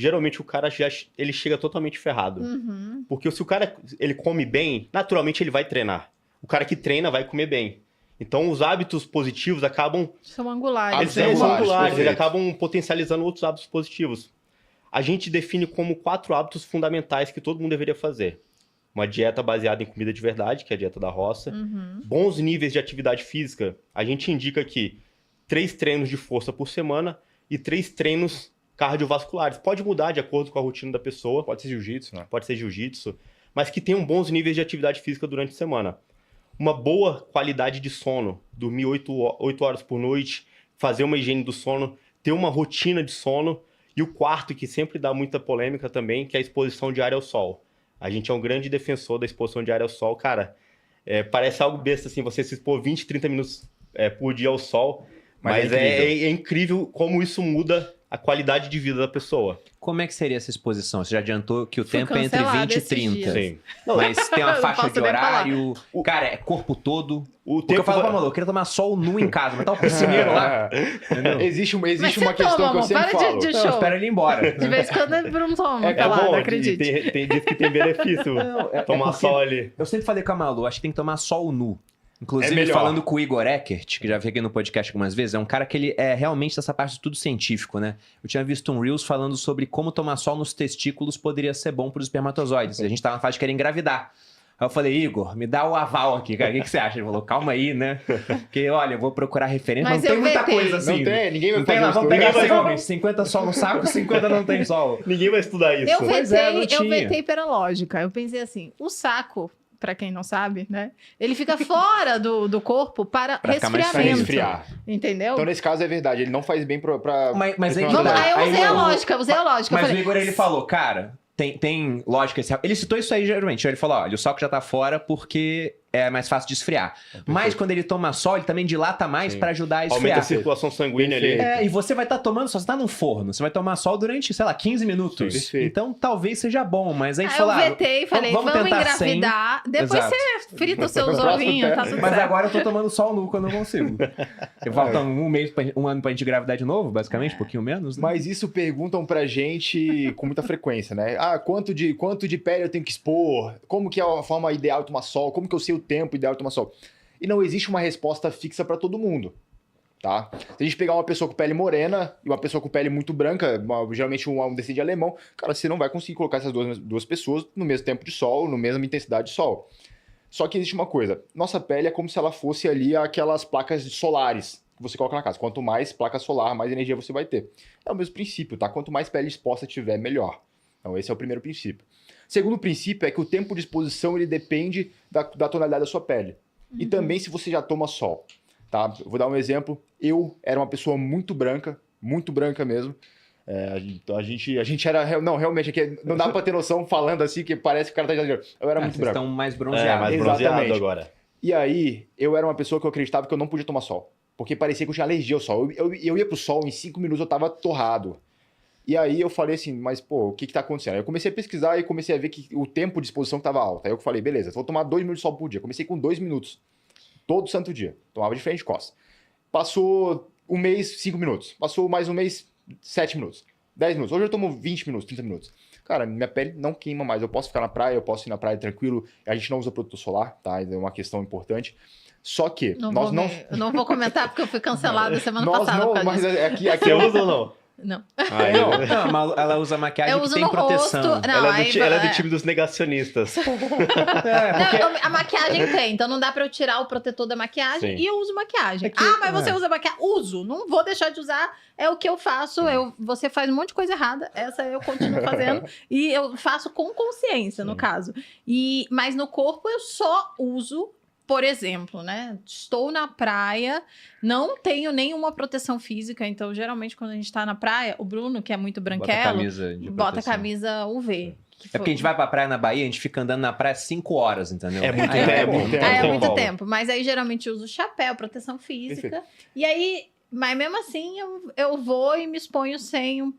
geralmente o cara ele chega totalmente ferrado. Porque se o cara ele come bem, naturalmente ele vai treinar. O cara que treina vai comer bem. Então os hábitos positivos acabam... São angulares. Eles são angulares, perfeito. eles acabam potencializando outros hábitos positivos. A gente define como 4 hábitos fundamentais que todo mundo deveria fazer. Uma dieta baseada em comida de verdade, que é a dieta da roça. Bons níveis de atividade física. A gente indica aqui 3 treinos de força por semana e 3 treinos cardiovasculares. Pode mudar de acordo com a rotina da pessoa. Pode ser jiu-jitsu, né? Pode ser jiu-jitsu. Mas que tenham bons níveis de atividade física durante a semana. Uma boa qualidade de sono. Dormir 8 horas por noite. Fazer uma higiene do sono. Ter uma rotina de sono. E o quarto, que sempre dá muita polêmica também, que é a exposição diária ao sol. A gente é um grande defensor da exposição diária ao sol. Cara, parece algo besta, assim, você se expor 20, 30 minutos por dia ao sol. Mas é incrível como isso muda a qualidade de vida da pessoa. Como é que seria essa exposição? Você já adiantou que o Fui tempo é entre cancelada 20 e esses 30. dias. Sim. Mas tem uma Eu faixa posso de nem horário. Cara, é corpo todo. O Porque eu tempo falo pra vai- Malu, eu queria tomar sol nu em casa, mas tá o piscineiro lá. Entendeu? Existe Mas uma você questão toma, que eu amor, sempre para falo. de Não, show. espera ele ir embora. De vez em quando ele não toma É pelada, bom, acredite. diz que tem benefício tomar porque sol ali. Eu sempre falei com a Malu, acho que tem que tomar sol nu. Inclusive, É melhor. falando com o Igor Eckert, que já veio aqui no podcast algumas vezes, é um cara que ele é realmente dessa parte de tudo científico, né? Eu tinha visto um Reels falando sobre como tomar sol nos testículos poderia ser bom para os espermatozoides. E a gente tava na fase de querer engravidar. Aí eu falei, Igor, me dá o aval aqui, cara. O que você acha? Ele falou, calma aí, né? Porque, olha, eu vou procurar referência, mas Mas não tem eu muita vetei. coisa assim. Não tem, ninguém vai Não tem fazer lá, isso. vamos pegar Ninguém 100 vai- homens, 50 sol no saco, 50 não tem sol. Ninguém vai estudar isso. Eu Pois é, não vetei, eu tinha. vetei pela lógica. Eu pensei assim, o saco, pra quem não sabe, né? Ele fica fora do corpo para Pra ficar mais resfriamento. resfriar. Entendeu? Então, nesse caso, é verdade. Ele não faz bem pra Mas aí- Vamos, aí eu Aí usei a eu- lógica, eu Mas falei, o Igor, ele falou, cara, tem lógica. Ele citou isso aí, geralmente. Ele falou, olha, o saco já tá fora porque é mais fácil de esfriar. Mas quando ele toma sol, ele também dilata mais Sim. pra ajudar a Aumenta a esfriar. circulação sanguínea ali. Perfeito. E você vai estar tomando sol, você tá num forno, você vai tomar sol durante, sei lá, 15 minutos. Sim, perfeito. Então talvez seja bom, mas a gente Aí falou, eu vetei, falei, vamos tentar engravidar. Depois Exato. você frita os seus No próximo ovinhos, tá teste. tudo Mas certo. agora eu tô tomando sol nu quando eu consigo. Falta um ano pra gente engravidar de novo, basicamente, um pouquinho menos. Né? Mas isso perguntam pra gente com muita frequência, né? Ah, quanto de pele eu tenho que expor? Como que é a forma ideal de tomar sol? Como que eu sei o tempo ideal de tomar sol? E não existe uma resposta fixa pra todo mundo, tá? Se a gente pegar uma pessoa com pele morena e uma pessoa com pele muito branca, geralmente um descendente alemão, cara, você não vai conseguir colocar essas duas pessoas no mesmo tempo de sol, na mesma intensidade de sol. Só que existe uma coisa, nossa pele é como se ela fosse ali aquelas placas solares que você coloca na casa. Quanto mais placa solar, mais energia você vai ter. É o mesmo princípio, tá? Quanto mais pele exposta tiver, melhor. Então esse é o primeiro princípio. Segundo princípio é que o tempo de exposição ele depende da tonalidade da sua pele. E também se você já toma sol, tá? Eu vou dar um exemplo. Eu era uma pessoa muito branca mesmo. A gente era... Não, realmente, aqui não dá pra ter noção falando assim, que parece que o cara tá exagerando. Eu era muito Vocês branco. estão mais É, bronzeados. mais Exatamente. bronzeado agora. E aí, eu era uma pessoa que eu acreditava que eu não podia tomar sol. Porque parecia que eu tinha alergia ao sol. Eu ia pro sol, em 5 minutos eu tava torrado. E aí eu falei assim, mas pô, o que tá acontecendo? Aí eu comecei a pesquisar e comecei a ver que o tempo de exposição tava alto. Aí eu falei, beleza, vou tomar 2 minutos de sol por dia. Comecei com 2 minutos. Todo santo dia. Tomava de frente de costas. Passou um mês, 5 minutos. Passou mais um mês, 7 minutos. 10 minutos. Hoje eu tomo 20 minutos, 30 minutos. Cara, minha pele não queima mais. Eu posso ficar na praia, eu posso ir na praia tranquilo. A gente não usa protetor solar, tá? É uma questão importante. Só que Eu não vou comentar porque eu fui cancelada semana nós passada. não, por causa mas disso. aqui Você usa ou não? Não. Não, mas ela usa maquiagem Eu que uso tem no proteção. rosto. Não, Ela é do time dos negacionistas. Não, a maquiagem tem, então não dá pra eu tirar o protetor da maquiagem Sim. e eu uso maquiagem. É que- mas você usa maquiagem? Uso, não vou deixar de usar, é o que eu faço. Você faz um monte de coisa errada, essa eu continuo fazendo e eu faço com consciência, no caso. Mas no corpo eu só uso, por exemplo, né? Estou na praia, não tenho nenhuma proteção física, então geralmente quando a gente tá na praia, o Bruno, que é muito Bota a branquelo, camisa de bota a proteção. camisa UV. É porque a gente vai pra praia na Bahia, a gente fica andando na praia 5 horas, entendeu? É muito Aí tempo. muito tempo. É Não tem muito como. tempo, mas aí geralmente eu uso chapéu, proteção física. Perfeito. E aí Mas mesmo assim, eu vou e me exponho sem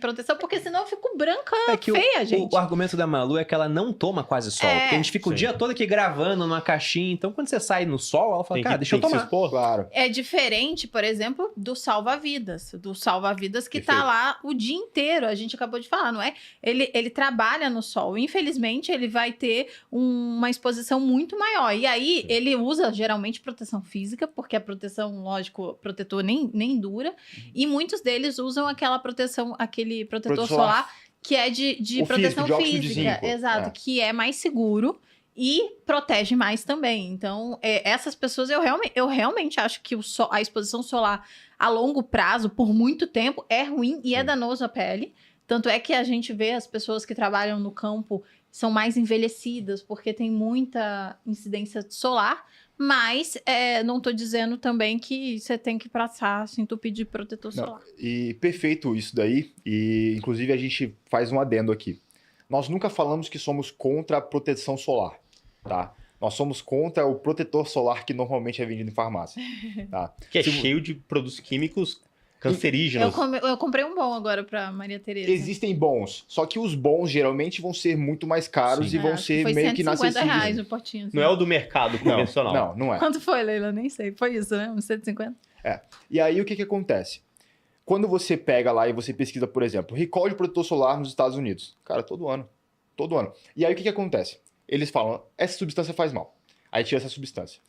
proteção, porque senão eu fico branca, É que feia, gente. o argumento da Malu é que ela não toma quase sol. É. Porque a gente fica o Sim. dia todo aqui gravando numa caixinha. Então, quando você sai no sol, ela fala, cara, deixa eu tem que se tomar. expor. Claro. É diferente, por exemplo, do salva-vidas. Do salva-vidas que tá Perfeito. lá o dia inteiro. A gente acabou de falar, não é? Ele trabalha no sol. Infelizmente, ele vai ter uma exposição muito maior. E aí, ele usa geralmente proteção física, porque a proteção, lógico, protetor nem dura. E muitos deles usam aquela proteção, aquele protetor Protetor solar. solar que é de O proteção físico, de óxido de física. zinco. Exato, É. que é mais seguro. E protege mais também. Então, essas pessoas, eu realmente acho que a exposição solar a longo prazo, por muito tempo, é ruim e é Sim. danoso à pele. Tanto é que a gente vê as pessoas que trabalham no campo são mais envelhecidas, porque tem muita incidência solar. Mas não tô dizendo também que você tem que passar, se entupir de protetor Não. solar. E perfeito isso daí. E, inclusive, a gente faz um adendo aqui. Nós nunca falamos que somos contra a proteção solar, tá? Nós somos contra o protetor solar que normalmente é vendido em farmácia, tá? Que é Se- cheio de produtos químicos Eu, cancerígenos. eu comprei um bom agora pra Maria Tereza. Existem bons, só que os bons geralmente vão ser muito mais caros Sim. e vão Acho ser foi meio que R$150 inacessíveis. o potinho. assim. Não é o do mercado convencional. Não é. Quanto foi, Leila? Nem sei. Foi isso, né? Uns 150? E aí o que acontece? Quando você pega lá e você pesquisa, por exemplo, recall de protetor solar nos Estados Unidos. Cara, todo ano. Todo ano. E aí o que acontece? Eles falam, essa substância faz mal. Aí tira essa substância.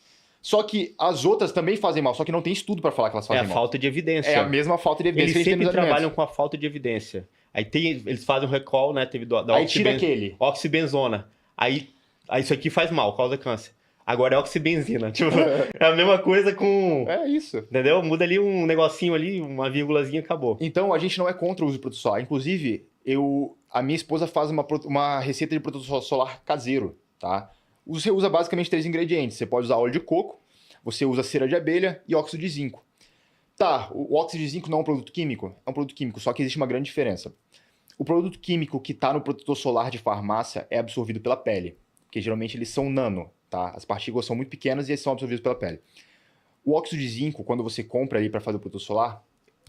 Só que as outras também fazem mal, só que não tem estudo para falar que elas É fazem a mal. falta de evidência. É a mesma falta de evidência Eles que a gente tem sempre nos alimentos. trabalham com a falta de evidência. Aí eles fazem um recall, né? Teve da Aí tira aquele. oxibenzona. Aí isso aqui faz mal, causa câncer. Agora é oxibenzina. Tipo, é a mesma coisa com... É isso. Entendeu? Muda ali um negocinho ali, uma vírgulazinha, acabou. Então, a gente não é contra o uso de protetor solar. Inclusive, a minha esposa faz uma receita de protetor solar caseiro, tá? Você usa basicamente 3 ingredientes. Você pode usar óleo de coco, você usa cera de abelha e óxido de zinco. Tá, o óxido de zinco não é um produto químico? É um produto químico, só que existe uma grande diferença. O produto químico que está no protetor solar de farmácia é absorvido pela pele, porque geralmente eles são nano, tá? As partículas são muito pequenas e eles são absorvidos pela pele. O óxido de zinco, quando você compra ali para fazer o protetor solar,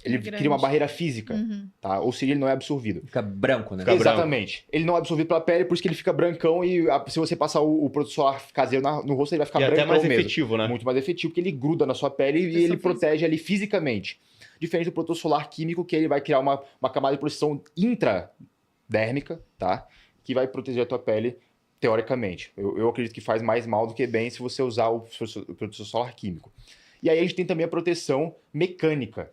ele grande. cria uma barreira física, Uhum. tá? Ou seja, ele não é absorvido. Fica branco, né? Fica branco. Exatamente. Ele não é absorvido pela pele, por isso que ele fica brancão e se você passar o protetor solar caseiro no rosto, ele vai ficar E brancão até mais mesmo. efetivo, né? Muito mais efetivo, porque ele gruda na sua pele e Proteção ele física. protege ali fisicamente. Diferente do protetor solar químico, que ele vai criar uma camada de proteção intradérmica, tá? Que vai proteger a tua pele, teoricamente. Eu acredito que faz mais mal do que bem se você usar o protetor solar químico. E aí a gente tem também a proteção mecânica,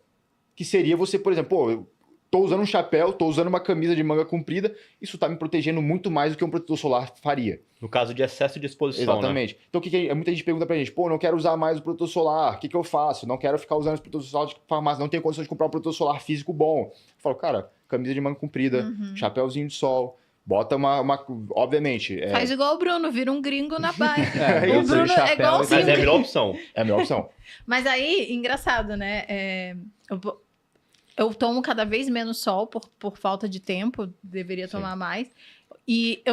que seria você, por exemplo, pô, eu tô usando um chapéu, tô usando uma camisa de manga comprida, isso tá me protegendo muito mais do que um protetor solar faria. No caso de excesso de exposição, né? Exatamente. Então, muita gente pergunta pra gente, pô, não quero usar mais o protetor solar, o que eu faço? Não quero ficar usando esse protetor solar de farmácia, não tenho condição de comprar um protetor solar físico bom. Eu falo, cara, camisa de manga comprida, Uhum. chapéuzinho de sol, bota obviamente, Faz igual o Bruno, vira um gringo na baia. É, O isso, Bruno chapéu, é igualzinho. Mas é a melhor opção. é a melhor opção. Mas aí, engraçado, né? Eu tomo cada vez menos sol por falta de tempo, deveria Sim. tomar mais. E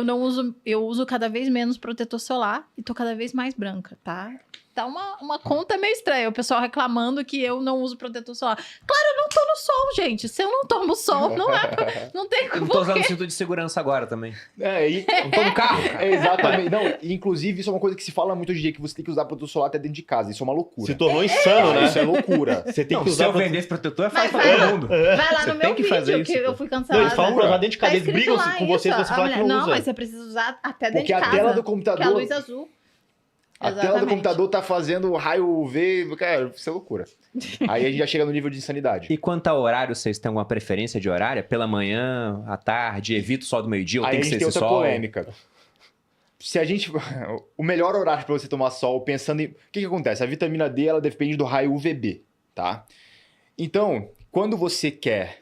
eu uso cada vez menos protetor solar e tô cada vez mais branca, tá? Tá uma conta meio estranha. O pessoal reclamando que eu não uso protetor solar. Claro, eu não tô no sol, gente. Se eu não tomo sol, não tem Eu como. não tô usando cinto de segurança agora também. E Não tô no carro, cara. exatamente. Não, inclusive, isso é uma coisa que se fala muito hoje em dia, que você tem que usar protetor solar até dentro de casa. Isso é uma loucura. Se tornou insano, né? Isso é loucura. Você tem Não, que se usar... eu vender esse protetor, é Mas fácil pra vai todo mundo. Vai lá Você no tem meu que vídeo fazer que isso, eu pô. fui Não, cancelada. eles falam pra usar dentro de casa, Tá eles escrito brigam lá com isso. você se você A falar que mulher, não não, usa. mas você precisa usar até dentro Porque de a casa. tela do Que é a computador... luz azul. A tela do Exatamente. computador tá fazendo raio UV, cara, isso é loucura. Aí a gente já chega no nível de insanidade. E quanto ao horário, vocês têm alguma preferência de horário? Pela manhã, à tarde, evita o sol do meio-dia ou Aí tem a que ser gente tem esse outra sol? polêmica. Se a gente... O melhor horário para você tomar sol, pensando em... O que acontece? A vitamina D, ela depende do raio UVB, tá? Então, quando você quer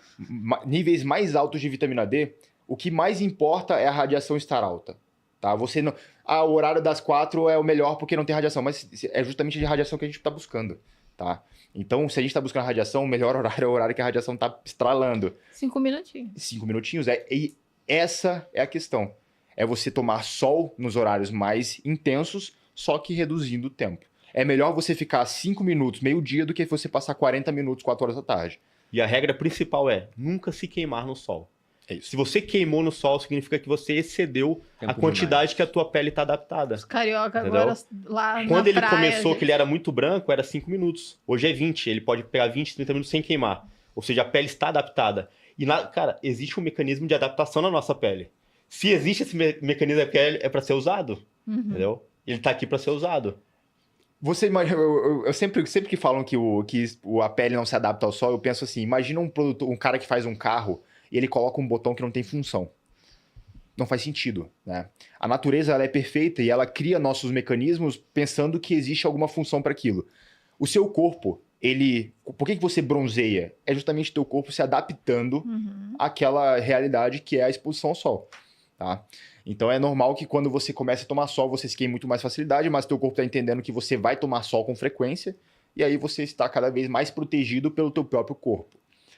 níveis mais altos de vitamina D, o que mais importa é a radiação estar alta, tá? Você não... o horário das 4 é o melhor porque não tem radiação, mas é justamente a radiação que a gente está buscando, tá? Então, se a gente está buscando radiação, o melhor horário é o horário que a radiação está estralando. 5 minutinhos. 5 minutinhos, e essa é a questão. É você tomar sol nos horários mais intensos, só que reduzindo o tempo. É melhor você ficar 5 minutos, meio-dia, do que você passar 40 minutos, 4 horas da tarde. E a regra principal é nunca se queimar no sol. É isso. Se você queimou no sol, significa que você excedeu Tempo a quantidade demais. que a tua pele está adaptada. Os carioca Entendeu? agora lá Quando na ele praia, começou, gente. que ele era muito branco, era 5 minutos. Hoje é 20. Ele pode pegar 20, 30 minutos sem queimar. Ou seja, a pele está adaptada. E, cara, existe um mecanismo de adaptação na nossa pele. Se existe esse mecanismo, é para ser usado. Entendeu? Ele está aqui para ser usado. Você imagina, eu sempre que falam que a pele não se adapta ao sol, eu penso assim, imagina um cara que faz um carro e ele coloca um botão que não tem função. Não faz sentido, né? A natureza, ela é perfeita e ela cria nossos mecanismos pensando que existe alguma função para aquilo. O seu corpo, por que você bronzeia? É justamente o teu corpo se adaptando àquela realidade que é a exposição ao sol, tá? Então é normal que quando você começa a tomar sol, você se queime muito mais facilidade, mas teu corpo está entendendo que você vai tomar sol com frequência, e aí você está cada vez mais protegido pelo teu próprio corpo.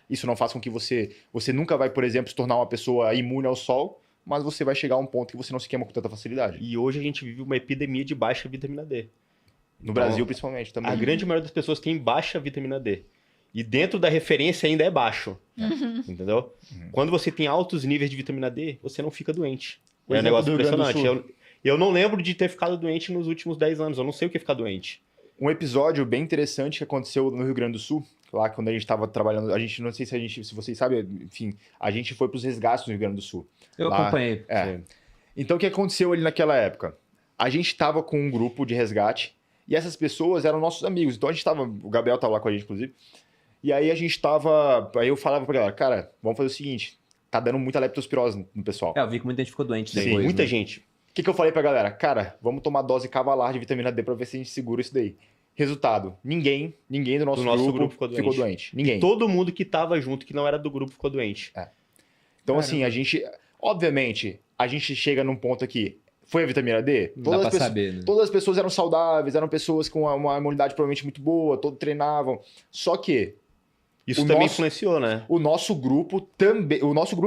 Isso não faz com que você nunca vai, por exemplo, se tornar uma pessoa imune ao sol, mas você vai chegar a um ponto que você não se queima com tanta facilidade. E hoje a gente vive uma epidemia de baixa vitamina D. No Brasil, principalmente, também. A grande maioria das pessoas tem baixa vitamina D. E dentro da referência ainda é baixo. Entendeu? Quando você tem altos níveis de vitamina D, você não fica doente. O É um exemplo negócio do Rio Grande do impressionante. Eu não lembro de ter ficado doente nos últimos 10 anos. Eu não sei o que é ficar doente. Um episódio bem interessante que aconteceu no Rio Grande do Sul, lá quando a gente estava trabalhando, não sei se vocês sabem, enfim, a gente foi para os resgates no Rio Grande do Sul. Eu Lá- acompanhei. É. Então, o que aconteceu ali naquela época? A gente estava com um grupo de resgate e essas pessoas eram nossos amigos. Então, o Gabriel estava lá com a gente, inclusive. E aí aí eu falava pra galera, cara, vamos fazer o seguinte, tá dando muita leptospirose no pessoal. Eu vi que muita gente ficou doente Sim, depois. muita né? gente. O que eu falei pra galera? Cara, vamos tomar dose cavalar de vitamina D pra ver se a gente segura isso daí. Resultado, ninguém do nosso, grupo ficou doente. Ninguém. Todo mundo que tava junto, que não era do grupo, ficou doente. Então, assim, obviamente, a gente chega num ponto aqui, foi a vitamina D? Não dá pra saber, né? Todas as pessoas eram saudáveis, eram pessoas com uma imunidade provavelmente muito boa, todos treinavam. Só que Isso O também nosso- influenciou, né? o nosso grupo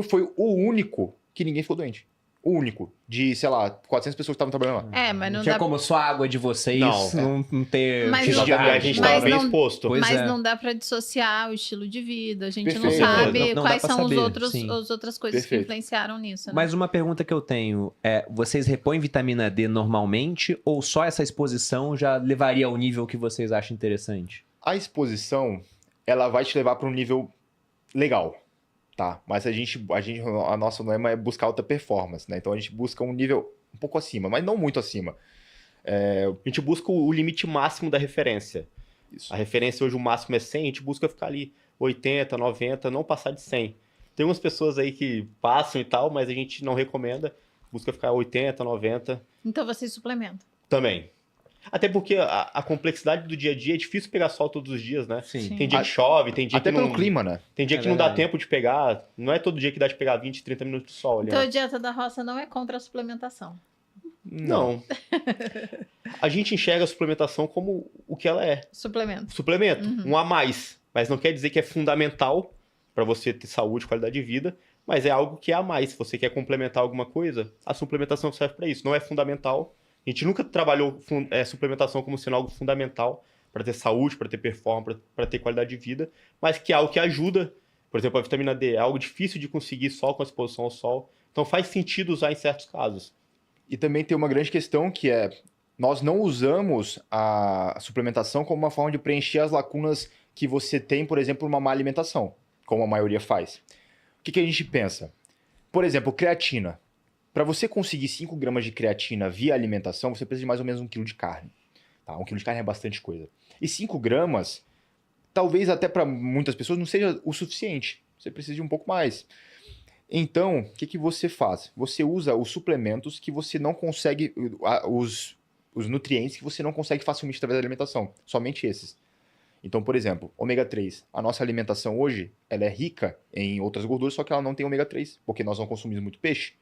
foi o único que ninguém ficou doente. O único. De, sei lá, 400 pessoas que estavam trabalhando lá. É, mas não Tinha dá como só a água de vocês não ter... Mas Porque não- a gente mas tava bem não- exposto. Pois Mas é. não dá pra dissociar o estilo de vida. A gente Perfeito. não sabe Não dá quais pra são saber, sim. as outras coisas Perfeito. que influenciaram nisso. Né? Mas uma pergunta que eu tenho é, vocês repõem vitamina D normalmente ou só essa exposição já levaria ao nível que vocês acham interessante? A exposição, ela vai te levar para um nível legal, tá? Mas a nossa norma é buscar alta performance, né? Então a gente busca um nível um pouco acima, mas não muito acima. A gente busca o limite máximo da referência. Isso. A referência hoje, o máximo é 100, a gente busca ficar ali 80, 90, não passar de 100. Tem umas pessoas aí que passam e tal, mas a gente não recomenda. Busca ficar 80, 90 Então vocês suplementam. também. Até porque a complexidade do dia a dia é difícil pegar sol todos os dias, né? Sim. Tem dia que chove, tem dia Até que pelo não... clima, né? Tem dia É que não dá verdade. tempo de pegar. Não é todo dia que dá de pegar 20, 30 minutos de sol ali. Então né? a dieta da roça não é contra a suplementação. Não. A gente enxerga a suplementação como o que ela é. Suplemento. Suplemento, um a mais. Mas não quer dizer que é fundamental para você ter saúde, qualidade de vida, mas é algo que é a mais. Se você quer complementar alguma coisa, a suplementação serve para isso. Não é fundamental. A gente nunca trabalhou suplementação como sendo algo fundamental para ter saúde, para ter performance, para ter qualidade de vida, mas que é algo que ajuda. Por exemplo, a vitamina D é algo difícil de conseguir só com a exposição ao sol. Então faz sentido usar em certos casos. E também tem uma grande questão que é, nós não usamos a suplementação como uma forma de preencher as lacunas que você tem, por exemplo, numa má alimentação, como a maioria faz. O que a gente pensa? Por exemplo, creatina. Para você conseguir 5 gramas de creatina via alimentação, você precisa de mais ou menos 1 quilo de carne. Tá? 1 quilo de carne é bastante coisa. E 5 gramas, talvez até para muitas pessoas não seja o suficiente. Você precisa de um pouco mais. Então, o que você faz? Você usa os suplementos que você não consegue, os nutrientes que você não consegue facilmente através da alimentação. Somente esses. Então, por exemplo, ômega 3. A nossa alimentação hoje, ela é rica em outras gorduras, só que ela não tem ômega 3, porque nós não consumimos muito peixe.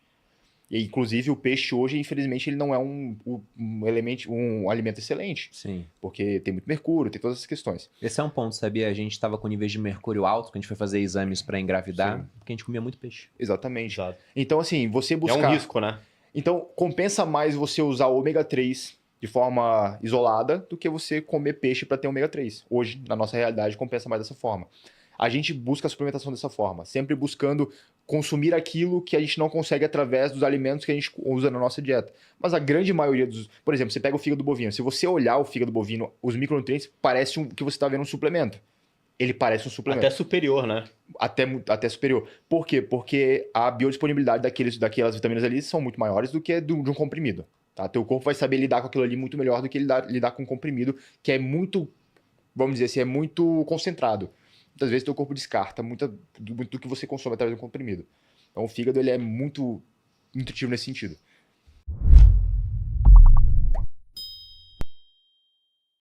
E, inclusive, o peixe hoje, infelizmente, ele não é um alimento excelente, Sim. porque tem muito mercúrio, tem todas essas questões. Esse é um ponto, sabia? A gente tava com níveis de mercúrio alto, quando a gente foi fazer exames pra engravidar, Sim. porque a gente comia muito peixe. Exatamente. Exato. Então, assim, você buscar... É um risco, né? Então, compensa mais você usar o ômega 3 de forma isolada do que você comer peixe para ter ômega 3. Hoje, na nossa realidade, compensa mais dessa forma. A gente busca a suplementação dessa forma, sempre buscando consumir aquilo que a gente não consegue através dos alimentos que a gente usa na nossa dieta. Mas a grande maioria dos... Por exemplo, você pega o fígado bovino. Se você olhar o fígado bovino, os micronutrientes, parece que você está vendo um suplemento. Ele parece um suplemento. Até superior, né? Até superior. Por quê? Porque a biodisponibilidade daquelas vitaminas ali são muito maiores do que de um comprimido. Tá? Teu corpo vai saber lidar com aquilo ali muito melhor do que lidar com um comprimido, que é muito, vamos dizer assim, é muito concentrado. Muitas vezes teu corpo descarta muito do que você consome através do comprimido. Então o fígado ele é muito nutritivo nesse sentido.